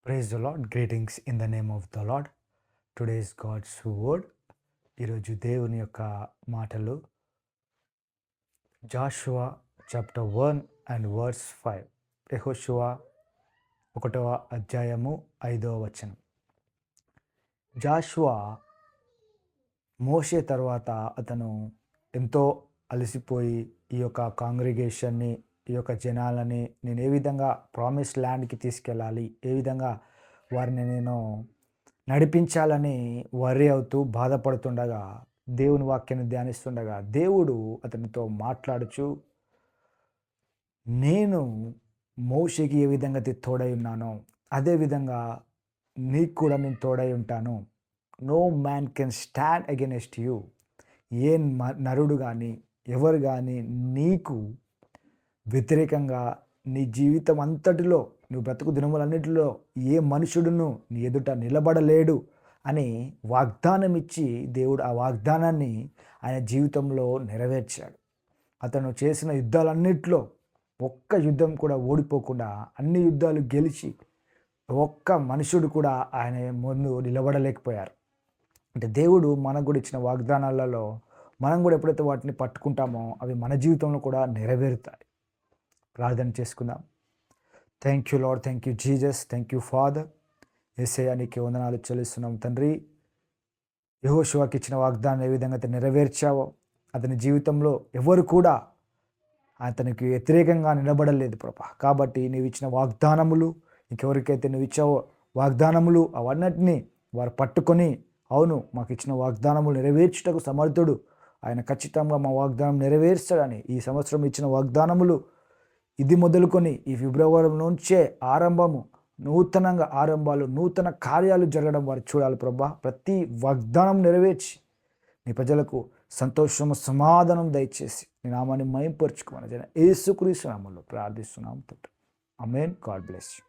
Praise the Lord. Greetings in the name of the Lord. Today's God's word. ఈరోజు దేవుని యొక్క మాటలు Jashuva chapter 1 and verse 5. యెహోషువ 1వ అధ్యాయము 5వ వచనం. జాషువా మోషే తర్వాత అతను ఎంతో అలసిపోయి ఈ యొక్క కాంగ్రిగేషన్ని, ఈ యొక్క జనాలని నేను ఏ విధంగా ప్రామిస్ ల్యాండ్కి తీసుకెళ్ళాలి, ఏ విధంగా వారిని నేను నడిపించాలని వర్రీ అవుతూ బాధపడుతుండగా, దేవుని వాక్యాన్ని ధ్యానిస్తుండగా దేవుడు అతనితో మాట్లాడుచు, నేను మోషేకి ఏ విధంగా తోడై ఉన్నానో అదేవిధంగా నీకు కూడా నేను తోడై ఉంటాను. No man can stand against you. ఏ నరుడు కానీ ఎవరు కానీ నీకు వ్యతిరేకంగా నీ జీవితం అంతటిలో, నువ్వు బ్రతుకు దినములన్నిటిలో ఏ మనుషుడును నీ ఎదుట నిలబడలేడు అని వాగ్దానం ఇచ్చి దేవుడు ఆ వాగ్దానాన్ని ఆయన జీవితంలో నెరవేర్చాడు. అతను చేసిన యుద్ధాలన్నిటిలో ఒక్క యుద్ధం కూడా ఓడిపోకుండా అన్ని యుద్ధాలు గెలిచి ఒక్క మనుషుడు కూడా ఆయన ముందు నిలబడలేకపోయారు. అంటే దేవుడు మనకు కూడా ఇచ్చిన వాగ్దానాలలో మనం కూడా ఎప్పుడైతే వాటిని పట్టుకుంటామో అవి మన జీవితంలో కూడా నెరవేరుతాయి. ప్రార్థన చేసుకుందాం. Thank you lord, thank you Jesus, thank you father. యేసయ్యా నీకే వందనాలు చెల్లిస్తున్నాం తండ్రి. యెహోషువకి ఇచ్చిన వాగ్దానం ఏ విధంగా అయితే నెరవేర్చావో అతని జీవితంలో ఎవరు కూడా అతనికి వ్యతిరేకంగా నిలబడలేదు ప్రభా. కాబట్టి నీవు ఇచ్చిన వాగ్దానములు, ఇంకెవరికైతే నువ్వు ఇచ్చావో వాగ్దానములు, అవన్నిటినీ వారు పట్టుకొని, అవును మాకు ఇచ్చిన వాగ్దానములు నెరవేర్చుటకు సమర్థుడు, ఆయన ఖచ్చితంగా మా వాగ్దానం నెరవేర్చాడని, ఈ సంవత్సరం ఇచ్చిన వాగ్దానములు ఇది మొదలుకొని ఈ ఫిబ్రవరి నుంచే ఆరంభము, నూతనంగా ఆరంభాలు, నూతన కార్యాలు జరగడం వారు చూడాలి ప్రభా. ప్రతి వాగ్దానం నెరవేర్చి నీ ప్రజలకు సంతోషము, సమాధానం దయచేసి నీ నామాన్ని మహింపరచుకోమని యేసుక్రీస్తు నామములో ప్రార్థిస్తున్నాము తండ్రి. ఆమేన్. God bless you.